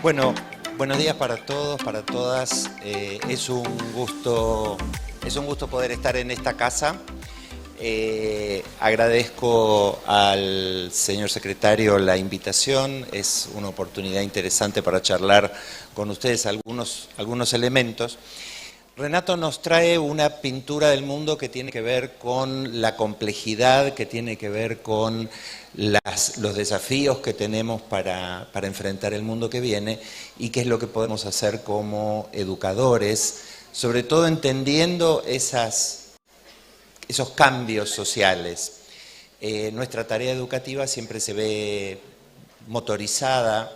Bueno, buenos días para todos, para todas. Es un gusto poder estar en esta casa. Agradezco al señor secretario la invitación. Es una oportunidad interesante para charlar con ustedes algunos elementos. Renato nos trae una pintura del mundo que tiene que ver con la complejidad, que tiene que ver con los desafíos que tenemos para enfrentar el mundo que viene y qué es lo que podemos hacer como educadores, sobre todo entendiendo esos cambios sociales. Nuestra tarea educativa siempre se ve motorizada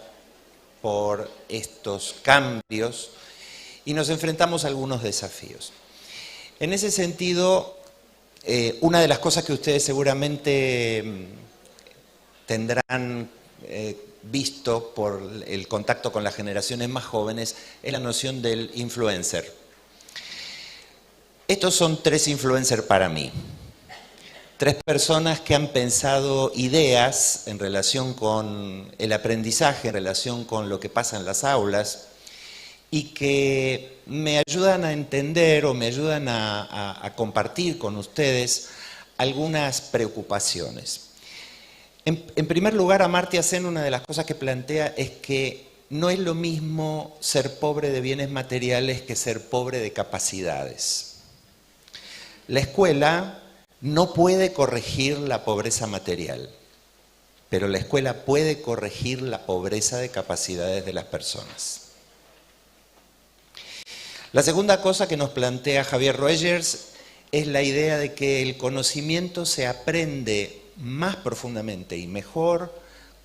por estos cambios y nos enfrentamos a algunos desafíos. En ese sentido, una de las cosas que ustedes seguramente tendrán visto por el contacto con las generaciones más jóvenes es la noción del influencer. Estos son 3 influencers para mí. 3 personas que han pensado ideas en relación con el aprendizaje, en relación con lo que pasa en las aulas, y que me ayudan a entender o me ayudan a compartir con ustedes algunas preocupaciones. En primer lugar, Amartya Sen, una de las cosas que plantea es que no es lo mismo ser pobre de bienes materiales que ser pobre de capacidades. La escuela no puede corregir la pobreza material, pero la escuela puede corregir la pobreza de capacidades de las personas. La segunda cosa que nos plantea Javier Roegers es la idea de que el conocimiento se aprende más profundamente y mejor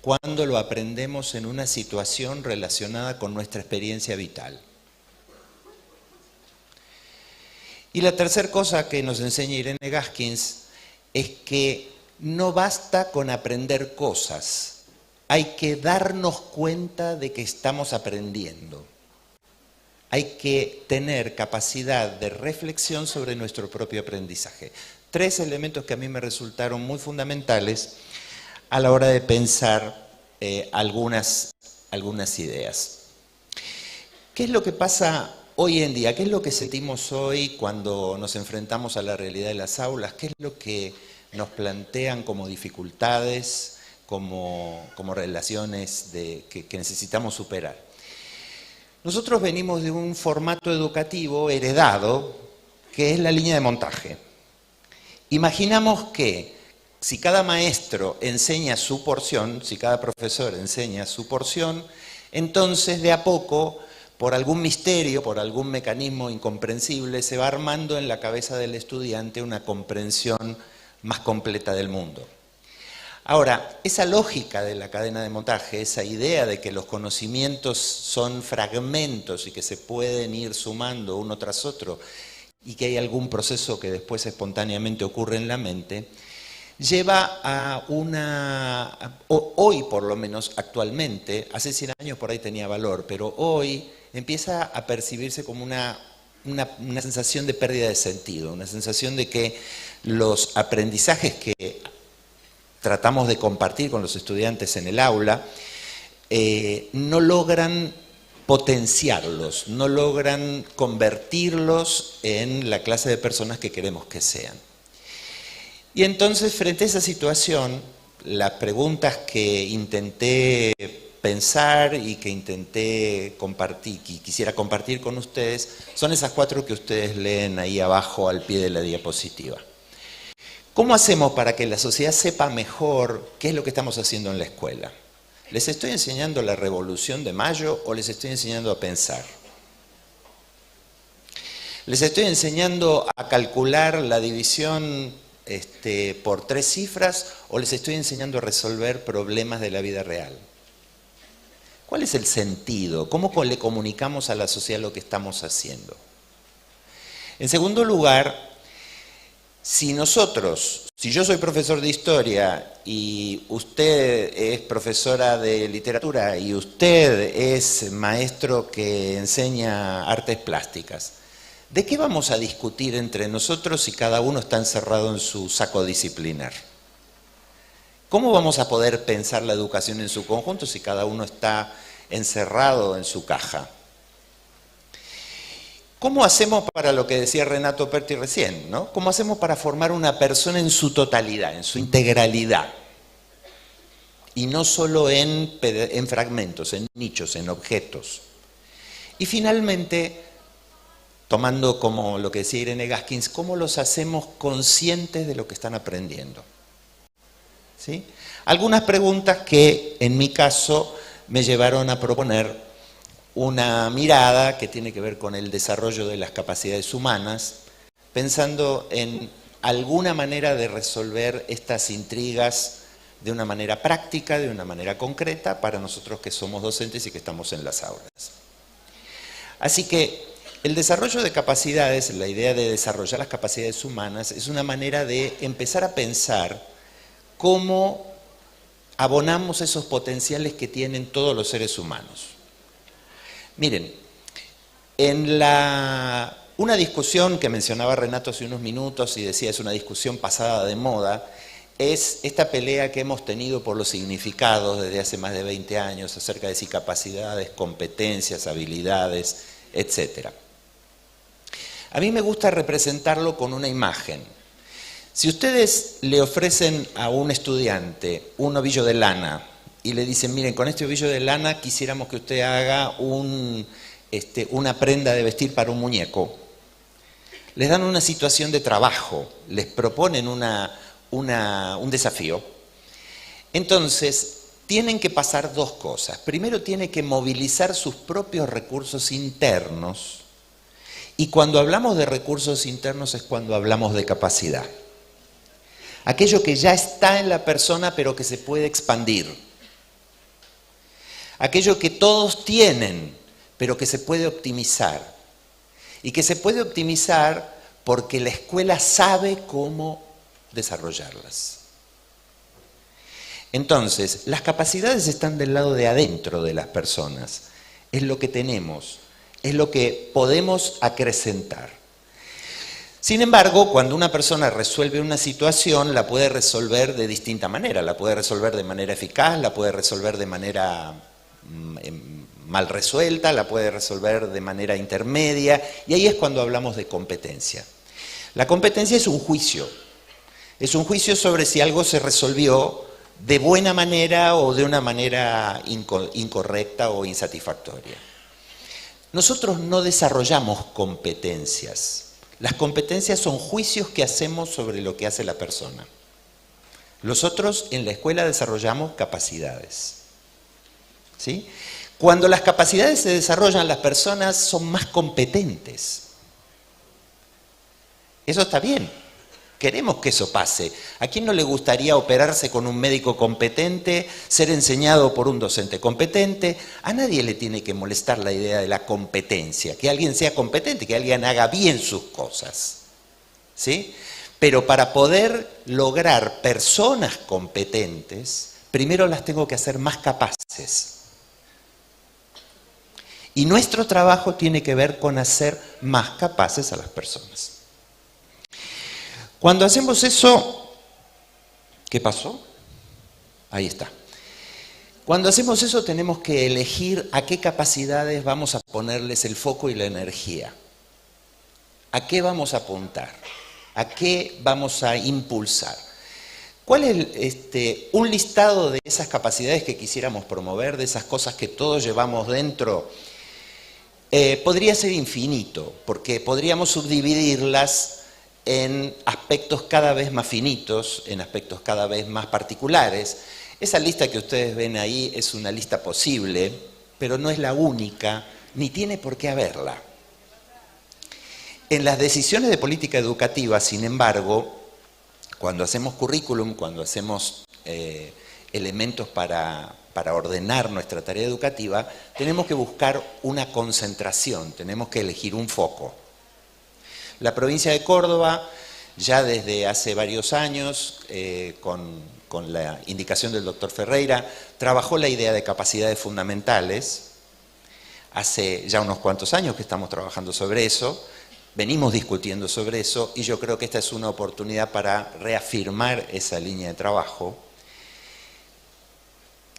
cuando lo aprendemos en una situación relacionada con nuestra experiencia vital. Y la tercera cosa que nos enseña Irene Gaskins es que no basta con aprender cosas, hay que darnos cuenta de que estamos aprendiendo. Hay que tener capacidad de reflexión sobre nuestro propio aprendizaje. 3 elementos que a mí me resultaron muy fundamentales a la hora de pensar algunas ideas. ¿Qué es lo que pasa hoy en día? ¿Qué es lo que sentimos hoy cuando nos enfrentamos a la realidad de las aulas? ¿Qué es lo que nos plantean como dificultades, como relaciones que necesitamos superar? Nosotros venimos de un formato educativo heredado, que es la línea de montaje. Imaginamos que si cada maestro enseña su porción, si cada profesor enseña su porción, entonces de a poco, por algún misterio, por algún mecanismo incomprensible, se va armando en la cabeza del estudiante una comprensión más completa del mundo. Ahora, esa lógica de la cadena de montaje, esa idea de que los conocimientos son fragmentos y que se pueden ir sumando uno tras otro y que hay algún proceso que después espontáneamente ocurre en la mente, lleva a hoy por lo menos actualmente, hace 100 años por ahí tenía valor, pero hoy empieza a percibirse como una sensación de pérdida de sentido, una sensación de que los aprendizajes que tratamos de compartir con los estudiantes en el aula, no logran potenciarlos, no logran convertirlos en la clase de personas que queremos que sean. Y entonces, frente a esa situación, las preguntas que intenté pensar y que intenté compartir, que quisiera compartir con ustedes, son esas 4 que ustedes leen ahí abajo al pie de la diapositiva. ¿Cómo hacemos para que la sociedad sepa mejor qué es lo que estamos haciendo en la escuela? ¿Les estoy enseñando la Revolución de Mayo o les estoy enseñando a pensar? ¿Les estoy enseñando a calcular la división por 3 cifras o les estoy enseñando a resolver problemas de la vida real? ¿Cuál es el sentido? ¿Cómo le comunicamos a la sociedad lo que estamos haciendo? En segundo lugar, si yo soy profesor de historia y usted es profesora de literatura y usted es maestro que enseña artes plásticas, ¿de qué vamos a discutir entre nosotros si cada uno está encerrado en su saco disciplinar? ¿Cómo vamos a poder pensar la educación en su conjunto si cada uno está encerrado en su caja. ¿Cómo hacemos para lo que decía Renato Perti recién, ¿no? ¿Cómo hacemos para formar una persona en su totalidad, en su integralidad? Y no solo en fragmentos, en nichos, en objetos. Y finalmente, tomando como lo que decía Irene Gaskins, ¿cómo los hacemos conscientes de lo que están aprendiendo? ¿Sí? Algunas preguntas que, en mi caso, me llevaron a proponer una mirada que tiene que ver con el desarrollo de las capacidades humanas, pensando en alguna manera de resolver estas intrigas de una manera práctica, de una manera concreta, para nosotros que somos docentes y que estamos en las aulas. Así que el desarrollo de capacidades, la idea de desarrollar las capacidades humanas, es una manera de empezar a pensar cómo abonamos esos potenciales que tienen todos los seres humanos. Miren, en una discusión que mencionaba Renato hace unos minutos y decía es una discusión pasada de moda, es esta pelea que hemos tenido por los significados desde hace más de 20 años acerca de si capacidades, competencias, habilidades, etc. A mí me gusta representarlo con una imagen. Si ustedes le ofrecen a un estudiante un ovillo de lana y le dicen, miren, con este ovillo de lana quisiéramos que usted haga una prenda de vestir para un muñeco, les dan una situación de trabajo, les proponen un desafío. Entonces, tienen que pasar dos cosas. Primero, tiene que movilizar sus propios recursos internos, y cuando hablamos de recursos internos es cuando hablamos de capacidad. Aquello que ya está en la persona pero que se puede expandir. Aquello que todos tienen, pero que se puede optimizar. Y que se puede optimizar porque la escuela sabe cómo desarrollarlas. Entonces, las capacidades están del lado de adentro de las personas. Es lo que tenemos, es lo que podemos acrecentar. Sin embargo, cuando una persona resuelve una situación, la puede resolver de distinta manera. La puede resolver de manera eficaz, la puede resolver de manera mal resuelta, la puede resolver de manera intermedia, y ahí es cuando hablamos de competencia. La competencia es un juicio sobre si algo se resolvió de buena manera o de una manera incorrecta o insatisfactoria. Nosotros no desarrollamos competencias. Las competencias son juicios que hacemos sobre lo que hace la persona. Nosotros en la escuela desarrollamos capacidades. ¿Sí? Cuando las capacidades se desarrollan, las personas son más competentes. Eso está bien. Queremos que eso pase. ¿A quién no le gustaría operarse con un médico competente, ser enseñado por un docente competente? A nadie le tiene que molestar la idea de la competencia, que alguien sea competente, que alguien haga bien sus cosas. ¿Sí? Pero para poder lograr personas competentes, primero las tengo que hacer más capaces. Y nuestro trabajo tiene que ver con hacer más capaces a las personas. Cuando hacemos eso, ¿qué pasó? Ahí está. Cuando hacemos eso tenemos que elegir a qué capacidades vamos a ponerles el foco y la energía. ¿A qué vamos a apuntar? ¿A qué vamos a impulsar? ¿Cuál es un listado de esas capacidades que quisiéramos promover, de esas cosas que todos llevamos dentro? Podría ser infinito, porque podríamos subdividirlas en aspectos cada vez más finitos, en aspectos cada vez más particulares. Esa lista que ustedes ven ahí es una lista posible, pero no es la única, ni tiene por qué haberla. En las decisiones de política educativa, sin embargo, cuando hacemos currículum, cuando hacemos elementos para ordenar nuestra tarea educativa, tenemos que buscar una concentración, tenemos que elegir un foco. La provincia de Córdoba, ya desde hace varios años, con la indicación del doctor Ferreira, trabajó la idea de capacidades fundamentales. Hace ya unos cuantos años que estamos trabajando sobre eso, venimos discutiendo sobre eso, y yo creo que esta es una oportunidad para reafirmar esa línea de trabajo.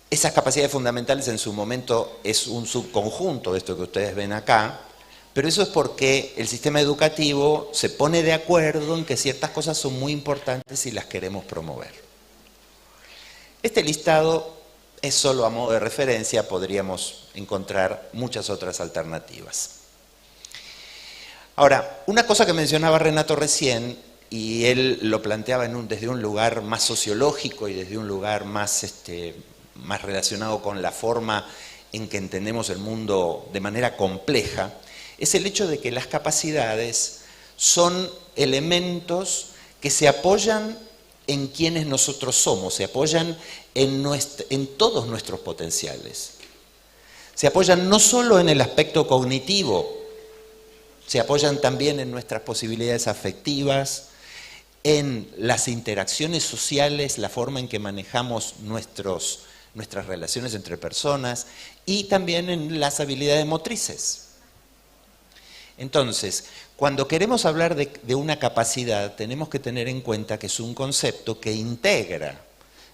Esas capacidades fundamentales en su momento es un subconjunto de esto que ustedes ven acá, pero eso es porque el sistema educativo se pone de acuerdo en que ciertas cosas son muy importantes y las queremos promover. Este listado es solo a modo de referencia, podríamos encontrar muchas otras alternativas. Ahora, una cosa que mencionaba Renato recién, y él lo planteaba desde un lugar más sociológico y desde un lugar más relacionado con la forma en que entendemos el mundo de manera compleja, es el hecho de que las capacidades son elementos que se apoyan en quienes nosotros somos, se apoyan en todos nuestros potenciales. Se apoyan no solo en el aspecto cognitivo, se apoyan también en nuestras posibilidades afectivas, en las interacciones sociales, la forma en que manejamos nuestras relaciones entre personas y también en las habilidades motrices. Entonces, cuando queremos hablar de una capacidad, tenemos que tener en cuenta que es un concepto que integra,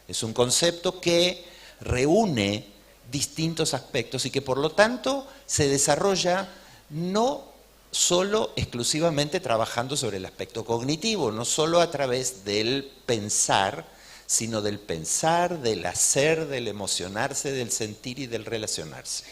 es un concepto que reúne distintos aspectos y que por lo tanto se desarrolla no solo exclusivamente trabajando sobre el aspecto cognitivo, no solo a través del pensar, sino del pensar, del hacer, del emocionarse, del sentir y del relacionarse.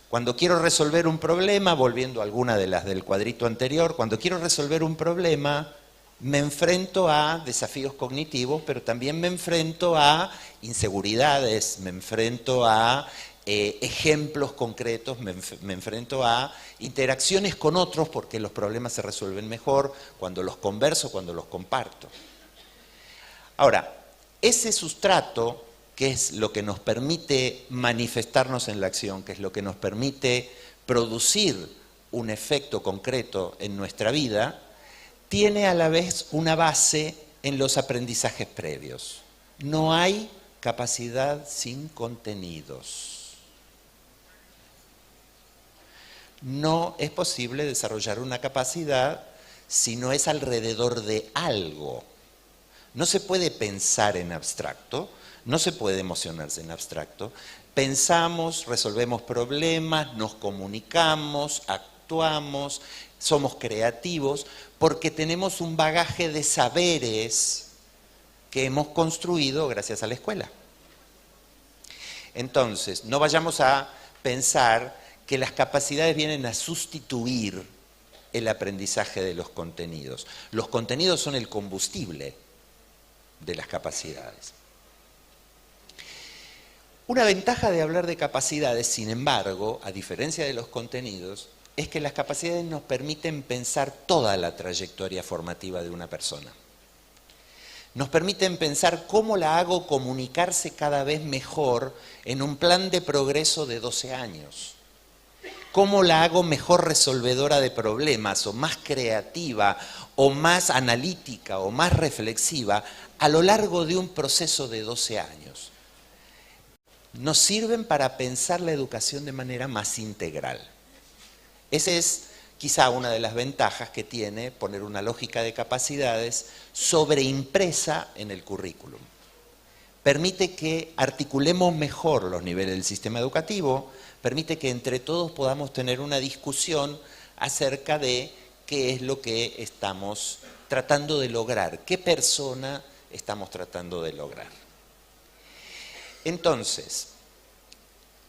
Cuando quiero resolver un problema, volviendo a alguna de las del cuadrito anterior, cuando quiero resolver un problema, me enfrento a desafíos cognitivos, pero también me enfrento a inseguridades, me enfrento a ejemplos concretos, me enfrento a interacciones con otros porque los problemas se resuelven mejor cuando los converso, cuando los comparto. Ahora, ese sustrato, que es lo que nos permite manifestarnos en la acción, que es lo que nos permite producir un efecto concreto en nuestra vida, tiene a la vez una base en los aprendizajes previos. No hay capacidad sin contenidos. No es posible desarrollar una capacidad si no es alrededor de algo. No se puede pensar en abstracto, no se puede emocionarse en abstracto. Pensamos, resolvemos problemas, nos comunicamos, actuamos, somos creativos, porque tenemos un bagaje de saberes que hemos construido gracias a la escuela. Entonces, no vayamos a pensar que las capacidades vienen a sustituir el aprendizaje de los contenidos. Los contenidos son el combustible de las capacidades. Una ventaja de hablar de capacidades, sin embargo, a diferencia de los contenidos, es que las capacidades nos permiten pensar toda la trayectoria formativa de una persona. Nos permiten pensar cómo la hago comunicarse cada vez mejor en un plan de progreso de 12 años. Cómo la hago mejor resolvedora de problemas, o más creativa, o más analítica, o más reflexiva, a lo largo de un proceso de 12 años. Nos sirven para pensar la educación de manera más integral. Esa es quizá una de las ventajas que tiene poner una lógica de capacidades sobreimpresa en el currículum. Permite que articulemos mejor los niveles del sistema educativo, permite que entre todos podamos tener una discusión acerca de qué es lo que estamos tratando de lograr, qué persona estamos tratando de lograr. Entonces,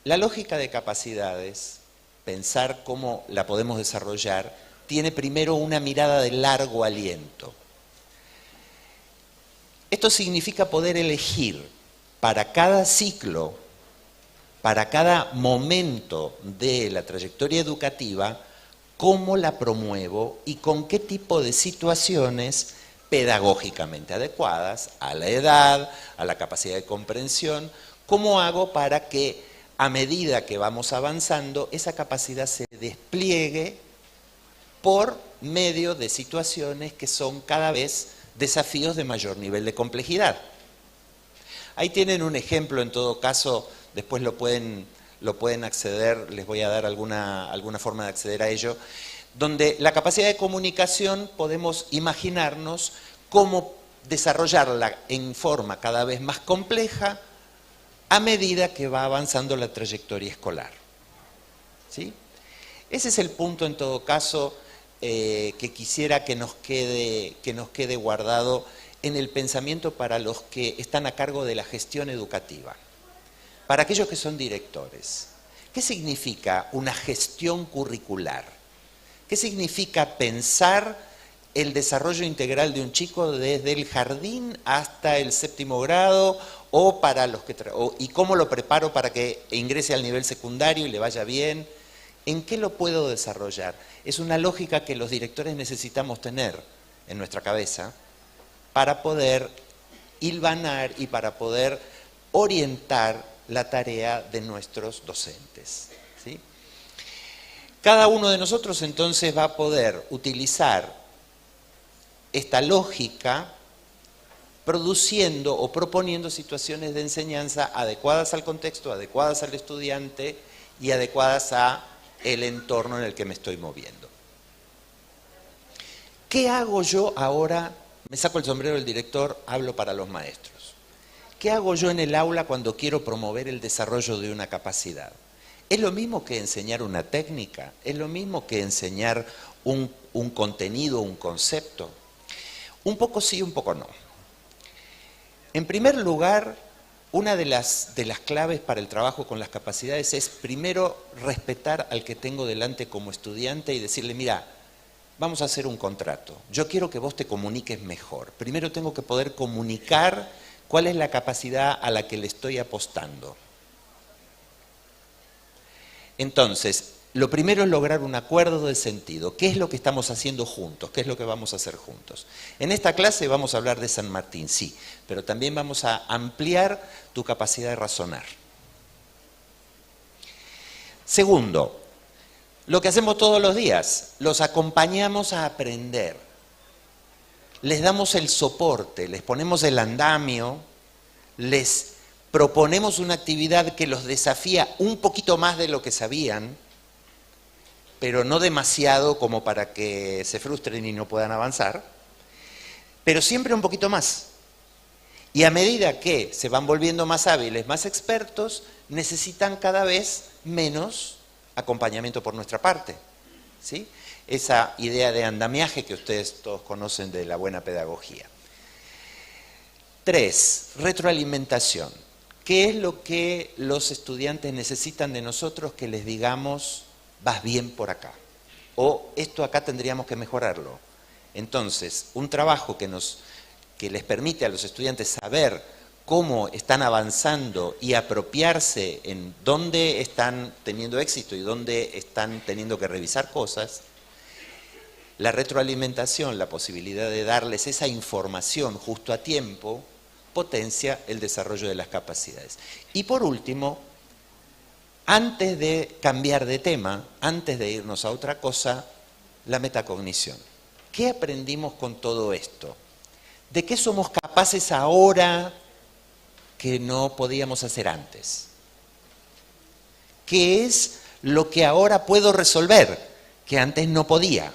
la lógica de capacidades, pensar cómo la podemos desarrollar, tiene primero una mirada de largo aliento. Esto significa poder elegir para cada ciclo, para cada momento de la trayectoria educativa, cómo la promuevo y con qué tipo de situaciones pedagógicamente adecuadas a la edad, a la capacidad de comprensión, cómo hago para que a medida que vamos avanzando esa capacidad se despliegue por medio de situaciones que son cada vez desafíos de mayor nivel de complejidad. Ahí tienen un ejemplo, en todo caso, después lo pueden acceder, les voy a dar alguna forma de acceder a ello, donde la capacidad de comunicación podemos imaginarnos cómo desarrollarla en forma cada vez más compleja a medida que va avanzando la trayectoria escolar. ¿Sí? Ese es el punto, en todo caso, que quisiera que nos quede guardado en el pensamiento para los que están a cargo de la gestión educativa. Para aquellos que son directores, ¿qué significa una gestión curricular? ¿Qué significa pensar el desarrollo integral de un chico desde el jardín hasta el 7º grado o para los que y cómo lo preparo para que ingrese al nivel secundario y le vaya bien? ¿En qué lo puedo desarrollar? Es una lógica que los directores necesitamos tener en nuestra cabeza para poder hilvanar y para poder orientar la tarea de nuestros docentes. ¿Sí? Cada uno de nosotros entonces va a poder utilizar esta lógica produciendo o proponiendo situaciones de enseñanza adecuadas al contexto, adecuadas al estudiante y adecuadas a el entorno en el que me estoy moviendo. ¿Qué hago yo ahora? Me saco el sombrero del director, hablo para los maestros. ¿Qué hago yo en el aula cuando quiero promover el desarrollo de una capacidad? ¿Es lo mismo que enseñar una técnica? ¿Es lo mismo que enseñar un contenido, un concepto? Un poco sí, un poco no. En primer lugar, una de las claves para el trabajo con las capacidades es primero respetar al que tengo delante como estudiante y decirle, mira, vamos a hacer un contrato. Yo quiero que vos te comuniques mejor. Primero tengo que poder comunicar cuál es la capacidad a la que le estoy apostando. Entonces, lo primero es lograr un acuerdo de sentido. ¿Qué es lo que estamos haciendo juntos? ¿Qué es lo que vamos a hacer juntos? En esta clase vamos a hablar de San Martín, sí, pero también vamos a ampliar tu capacidad de razonar. Segundo, lo que hacemos todos los días, los acompañamos a aprender. Les damos el soporte, les ponemos el andamio, les proponemos una actividad que los desafía un poquito más de lo que sabían, pero no demasiado como para que se frustren y no puedan avanzar, pero siempre un poquito más. Y a medida que se van volviendo más hábiles, más expertos, necesitan cada vez menos acompañamiento por nuestra parte. ¿Sí? Esa idea de andamiaje que ustedes todos conocen de la buena pedagogía. 3, retroalimentación. ¿Qué es lo que los estudiantes necesitan de nosotros que les digamos, vas bien por acá? O esto acá tendríamos que mejorarlo. Entonces, un trabajo que les permite a los estudiantes saber cómo están avanzando y apropiarse en dónde están teniendo éxito y dónde están teniendo que revisar cosas, la retroalimentación, la posibilidad de darles esa información justo a tiempo, potencia el desarrollo de las capacidades. Y por último, antes de cambiar de tema, antes de irnos a otra cosa, la metacognición. ¿Qué aprendimos con todo esto? ¿De qué somos capaces ahora que no podíamos hacer antes? ¿Qué es lo que ahora puedo resolver que antes no podía?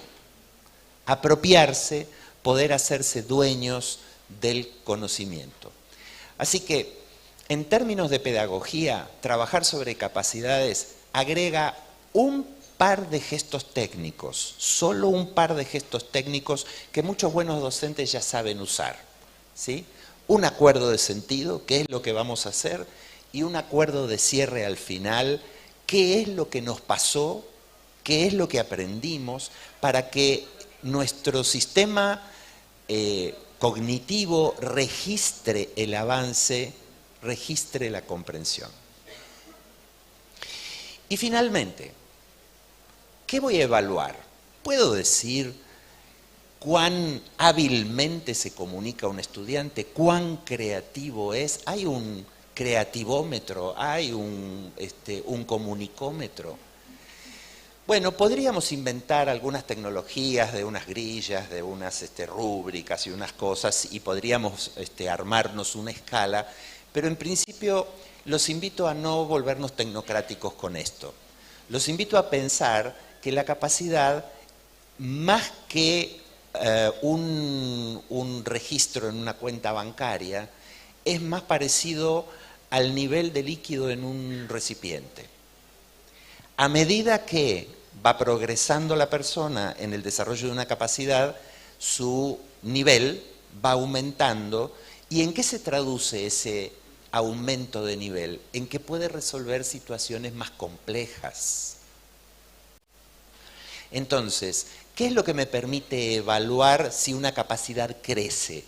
Apropiarse, poder hacerse dueños del conocimiento. Así que, en términos de pedagogía, trabajar sobre capacidades agrega un par de gestos técnicos, solo un par de gestos técnicos que muchos buenos docentes ya saben usar. ¿Sí? Un acuerdo de sentido, qué es lo que vamos a hacer, y un acuerdo de cierre al final, qué es lo que nos pasó, qué es lo que aprendimos, para que nuestro sistema cognitivo registre el avance, registre la comprensión. Y finalmente, ¿qué voy a evaluar? ¿Puedo decir cuán hábilmente se comunica un estudiante? ¿Cuán creativo es? ¿Hay un creativómetro? ¿Hay un comunicómetro? Bueno, podríamos inventar algunas tecnologías de unas grillas, de unas rúbricas y unas cosas, y podríamos armarnos una escala, pero en principio los invito a no volvernos tecnocráticos con esto. Los invito a pensar que la capacidad, más que un registro en una cuenta bancaria, es más parecido al nivel de líquido en un recipiente. A medida que va progresando la persona en el desarrollo de una capacidad, su nivel va aumentando. ¿Y en qué se traduce ese aumento de nivel? En que puede resolver situaciones más complejas. Entonces, ¿qué es lo que me permite evaluar si una capacidad crece?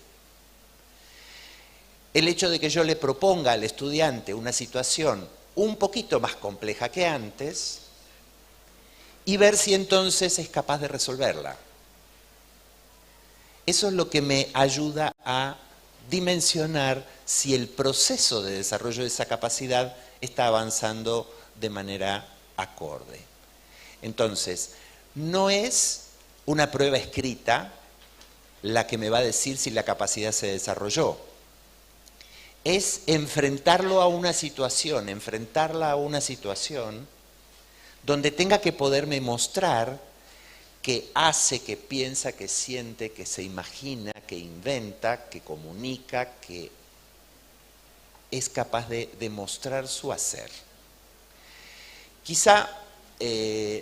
El hecho de que yo le proponga al estudiante una situación un poquito más compleja que antes y ver si entonces es capaz de resolverla. Eso es lo que me ayuda a dimensionar si el proceso de desarrollo de esa capacidad está avanzando de manera acorde. Entonces, no es una prueba escrita la que me va a decir si la capacidad se desarrolló. Es enfrentarla a una situación donde tenga que poderme mostrar que hace, que piensa, que siente, que se imagina, que inventa, que comunica, que es capaz de demostrar su hacer. Quizá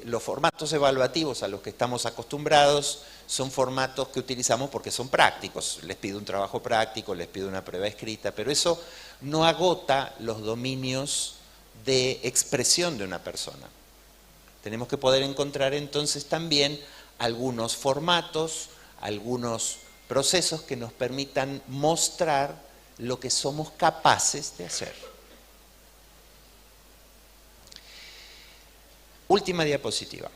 los formatos evaluativos a los que estamos acostumbrados son formatos que utilizamos porque son prácticos. Les pido un trabajo práctico, les pido una prueba escrita, pero eso no agota los dominios de expresión de una persona. Tenemos que poder encontrar entonces también algunos formatos, algunos procesos que nos permitan mostrar lo que somos capaces de hacer. Última diapositiva.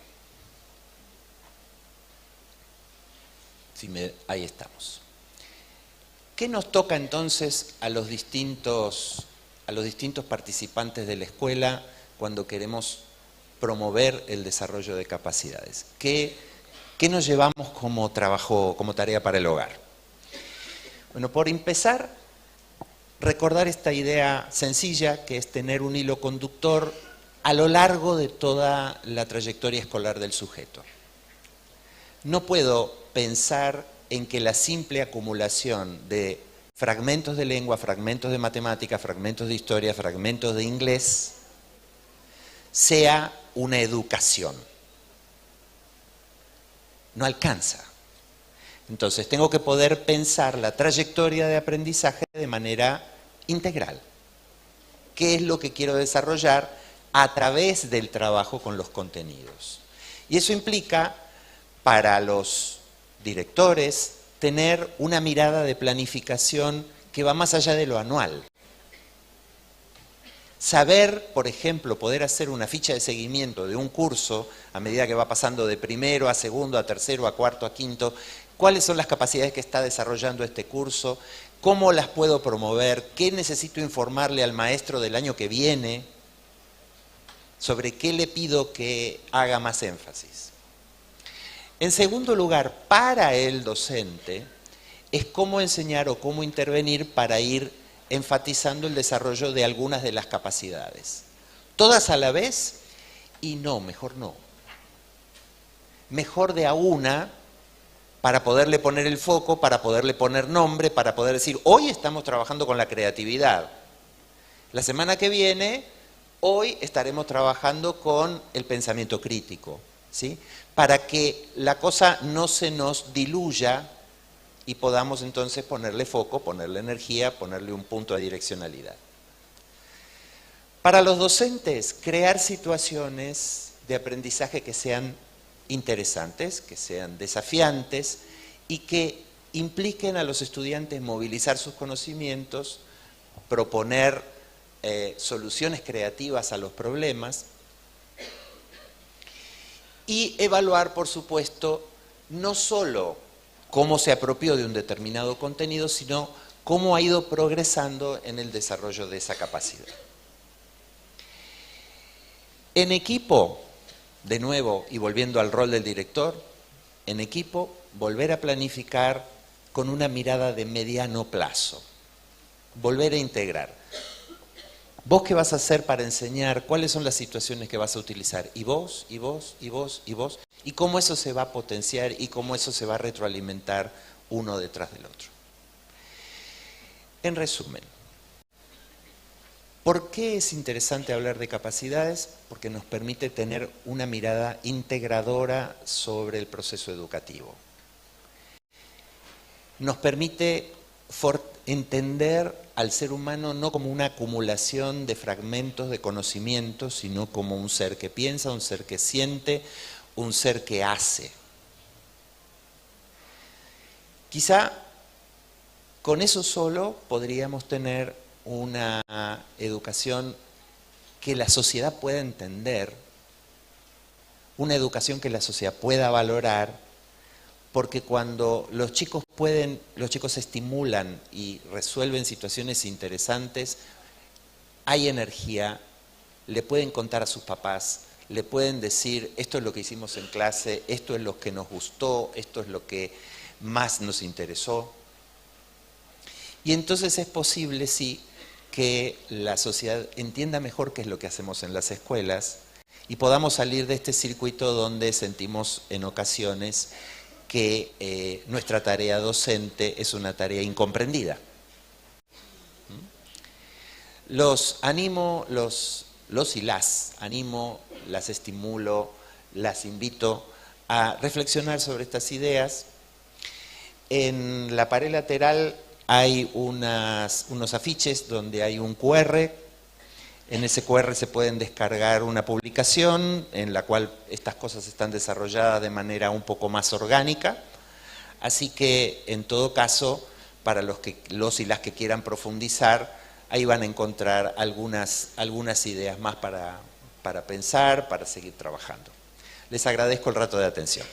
Ahí estamos. ¿Qué nos toca entonces a los distintos participantes de la escuela cuando queremos promover el desarrollo de capacidades? ¿Qué nos llevamos como trabajo, como tarea para el hogar? Bueno, por empezar, recordar esta idea sencilla que es tener un hilo conductor a lo largo de toda la trayectoria escolar del sujeto. No puedo pensar en que la simple acumulación de fragmentos de lengua, fragmentos de matemática, fragmentos de historia, fragmentos de inglés, sea una educación. No alcanza. Entonces tengo que poder pensar la trayectoria de aprendizaje de manera integral. ¿Qué es lo que quiero desarrollar a través del trabajo con los contenidos? Y eso implica, para los directores, tener una mirada de planificación que va más allá de lo anual. Saber, por ejemplo, poder hacer una ficha de seguimiento de un curso a medida que va pasando de primero a segundo, a tercero, a cuarto, a quinto, cuáles son las capacidades que está desarrollando este curso, cómo las puedo promover, qué necesito informarle al maestro del año que viene, sobre qué le pido que haga más énfasis. En segundo lugar, para el docente, es cómo enseñar o cómo intervenir para ir enfatizando el desarrollo de algunas de las capacidades. ¿Todas a la vez? Y no, mejor no. Mejor de a una, para poderle poner el foco, para poderle poner nombre, para poder decir, hoy estamos trabajando con la creatividad. La semana que viene, hoy estaremos trabajando con el pensamiento crítico, ¿sí? Para que la cosa no se nos diluya y podamos entonces ponerle foco, ponerle energía, ponerle un punto de direccionalidad. Para los docentes, crear situaciones de aprendizaje que sean interesantes, que sean desafiantes y que impliquen a los estudiantes movilizar sus conocimientos, proponer soluciones creativas a los problemas y evaluar, por supuesto, no solo cómo se apropió de un determinado contenido, sino cómo ha ido progresando en el desarrollo de esa capacidad. En equipo, de nuevo, y volviendo al rol del director, en equipo, volver a planificar con una mirada de mediano plazo, volver a integrar. ¿Vos qué vas a hacer para enseñar? ¿Cuáles son las situaciones que vas a utilizar? Y vos, y vos, y vos, y vos. Y cómo eso se va a potenciar y cómo eso se va a retroalimentar uno detrás del otro. En resumen, ¿Por qué es interesante hablar de capacidades? Porque nos permite tener una mirada integradora sobre el proceso educativo. Nos permite entender al ser humano no como una acumulación de fragmentos de conocimientos, sino como un ser que piensa, un ser que siente, un ser que hace. Quizá con eso solo podríamos tener una educación que la sociedad pueda entender, una educación que la sociedad pueda valorar, porque cuando los chicos se estimulan y resuelven situaciones interesantes, hay energía, le pueden contar a sus papás, le pueden decir, esto es lo que hicimos en clase, esto es lo que nos gustó, esto es lo que más nos interesó. Y entonces es posible, sí, que la sociedad entienda mejor qué es lo que hacemos en las escuelas y podamos salir de este circuito donde sentimos en ocasiones que nuestra tarea docente es una tarea incomprendida. Los animo, los y las animo, las estimulo, las invito a reflexionar sobre estas ideas. En la pared lateral hay unos afiches donde hay un QR. En ese QR se pueden descargar una publicación en la cual estas cosas están desarrolladas de manera un poco más orgánica. Así que, en todo caso, para los y las que quieran profundizar, ahí van a encontrar algunas ideas más para pensar, para seguir trabajando. Les agradezco el rato de atención.